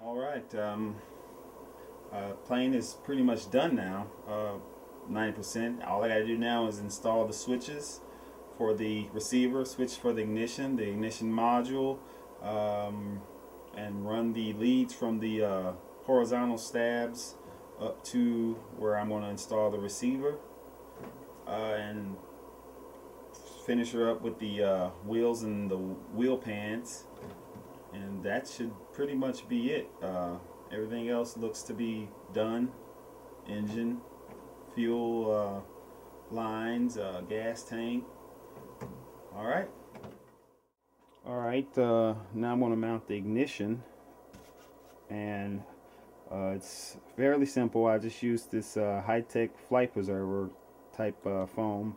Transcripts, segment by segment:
Alright, plane is pretty much done now, 90%. All I gotta do now is install the switches for the receiver, switch for the ignition module, and run the leads from the horizontal stabs up to where I'm going to install the receiver, and finish her up with the wheels and the wheel pans, and that should pretty much be it. Everything else looks to be done. Engine, fuel lines, gas tank. Alright, now I'm going to mount the ignition, and it's fairly simple. I just used this high-tech flight preserver type foam.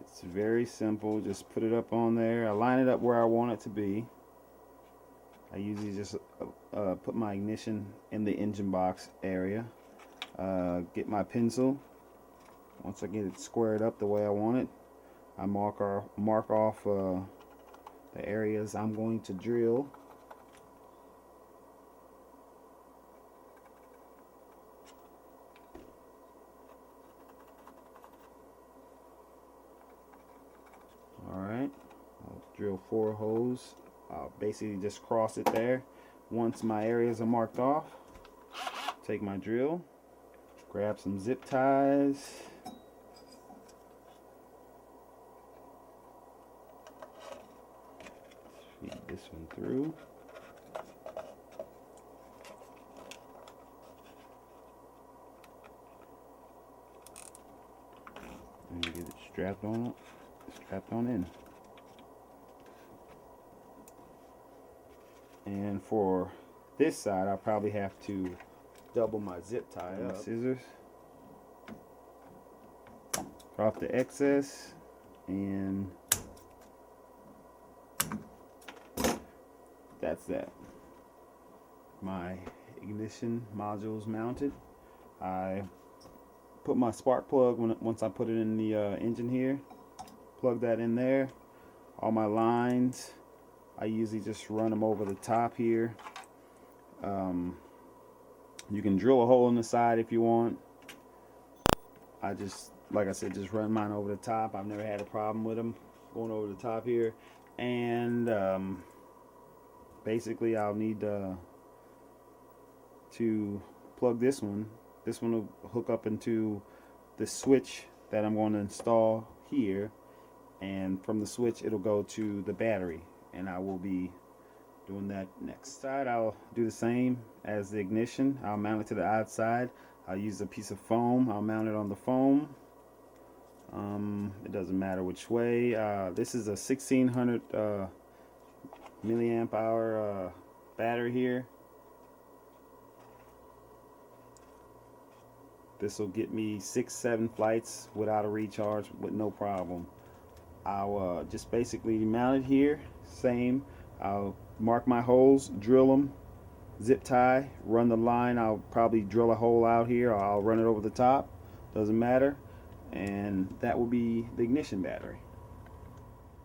It's very simple. Just put it up on there. I line it up where I want it to be. I usually just put my ignition in the engine box area. Get my pencil. Once I get it squared up the way I want it, I mark off the areas I'm going to drill. Alright, I'll drill 4 holes. I'll basically just cross it there. Once my areas are marked off, take my drill, grab some zip ties, feed this one through. And get it strapped on in. And for this side, I'll probably have to double my zip tie up. Scissors, off the excess, and that's that. My ignition module's mounted. I put my spark plug once I put it in the engine here. Plug that in there. All my lines, I usually just run them over the top here. You can drill a hole in the side if you want. I just, like I said, just run mine over the top. I've never had a problem with them going over the top here. And basically I'll need to plug this one. This one will hook up into the switch that I'm going to install here, and from the switch it'll go to the battery, and I will be doing that next. Side, I'll do the same as the ignition. I'll mount it to the outside. I'll use a piece of foam. I'll mount it on the foam. It doesn't matter which way. This is a 1600 milliamp hour battery here. This will get me 6-7 flights without a recharge with no problem. I'll just basically mount it here. Same. I'll mark my holes, drill them, zip tie, run the line. I'll probably drill a hole out here, or I'll run it over the top. Doesn't matter. And that will be the ignition battery.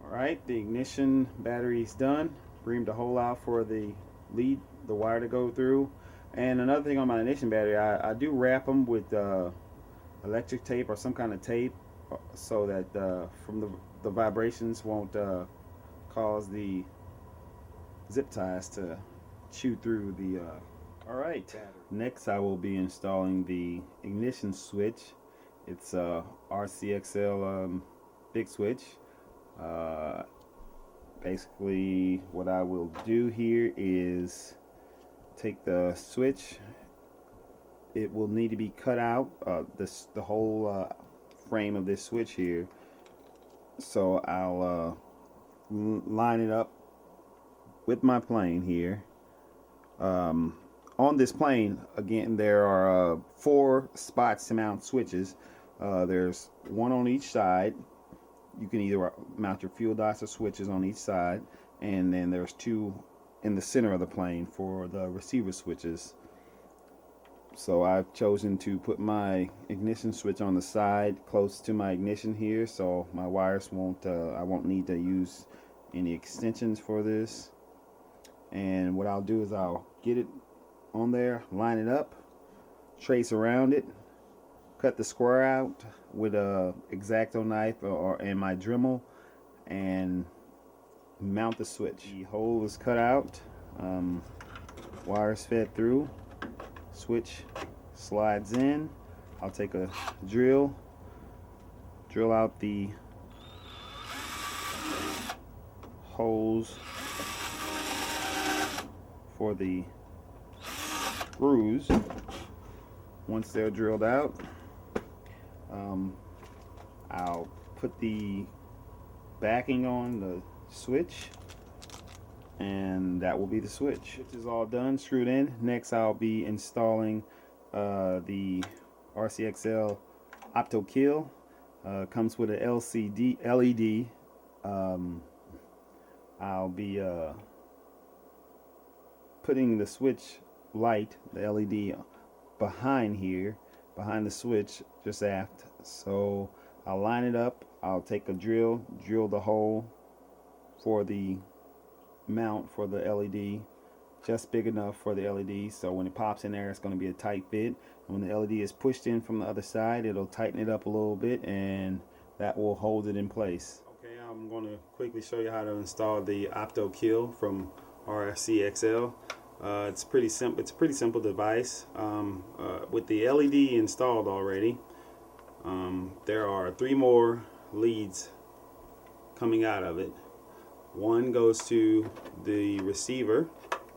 Alright, the ignition battery is done. Reamed a hole out for the lead, the wire to go through. And another thing on my ignition battery, I do wrap them with electric tape or some kind of tape, so that from the vibrations won't cause the zip ties to chew through the Alright, next I will be installing the ignition switch. It's a RSC Excel big switch. Basically what I will do here is take the switch. It will need to be cut out, the whole frame of this switch here. So I'll line it up with my plane here. On this plane, again, there are 4 spots to mount switches. There's one on each side. You can either mount your fuel dots or switches on each side, and then there's 2 in the center of the plane for the receiver switches. So I've chosen to put my ignition switch on the side close to my ignition here, so my wires won't I won't need to use any extensions for this. And what I'll do is I'll get it on there, line it up, trace around it, cut the square out with a X-Acto knife and my Dremel, and mount the switch. The hole is cut out, wires fed through, switch slides in. I'll take a drill out the holes for the screws. Once they're drilled out, I'll put the backing on the switch, and that will be the switch. Switch is all done, screwed in. Next, I'll be installing the RSC Excel Optical. Comes with an LED. I'll be putting the switch light, the LED, behind here, behind the switch, just aft. So I'll line it up. I'll take a drill the hole for the mount for the LED, just big enough for the LED, so when it pops in there, it's going to be a tight fit. And when the LED is pushed in from the other side, it'll tighten it up a little bit, and that will hold it in place. Okay, I'm going to quickly show you how to install the Optical from RSC Excel. It's pretty simple. It's a pretty simple device. With the LED installed already, there are 3 more leads coming out of it. One goes to the receiver,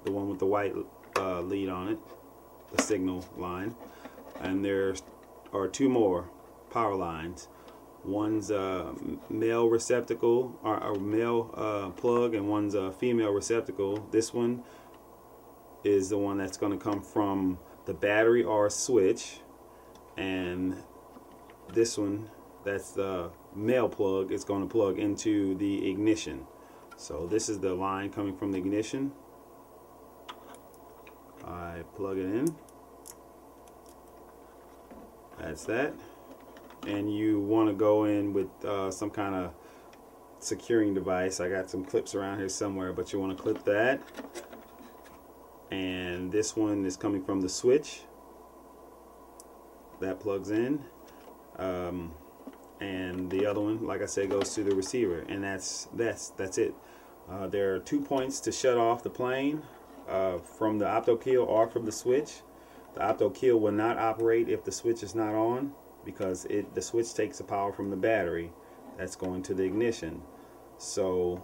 the one with the white lead on it, the signal line, and there are 2 more power lines. One's a male receptacle, or male plug, and one's a female receptacle. This one is the one that's going to come from the battery or switch, and this one, that's the male plug, is going to plug into the ignition. So this is the line coming from the ignition. I plug it in. That's that. And you want to go in with some kind of securing device. I got some clips around here somewhere, but you want to clip that. And this one is coming from the switch. That plugs in. And the other one, like I said, goes to the receiver, and that's it. There are 2 points to shut off the plane from the Optical or from the switch. The Optical will not operate if the switch is not on, because the switch takes the power from the battery that's going to the ignition. So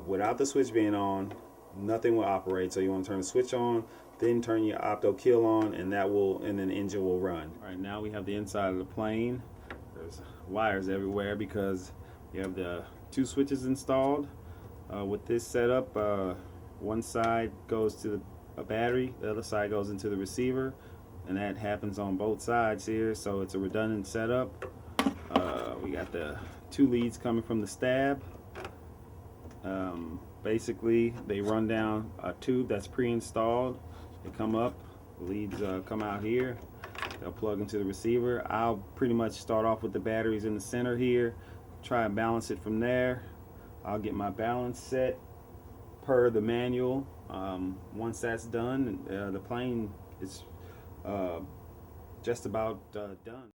without the switch being on, nothing will operate. So you want to turn the switch on, then turn your Optical on, and then the engine will run. All right, now we have the inside of the plane. There's wires everywhere because you have the 2 switches installed. With this setup, one side goes to a battery, the other side goes into the receiver, and that happens on both sides here, so it's a redundant setup. We got the 2 leads coming from the stab. Basically, they run down a tube that's pre-installed. They come up, the leads come out here. They'll plug into the receiver. I'll pretty much start off with the batteries in the center here, try and balance it from there. I'll get my balance set per the manual. Once that's done, the plane is just about done.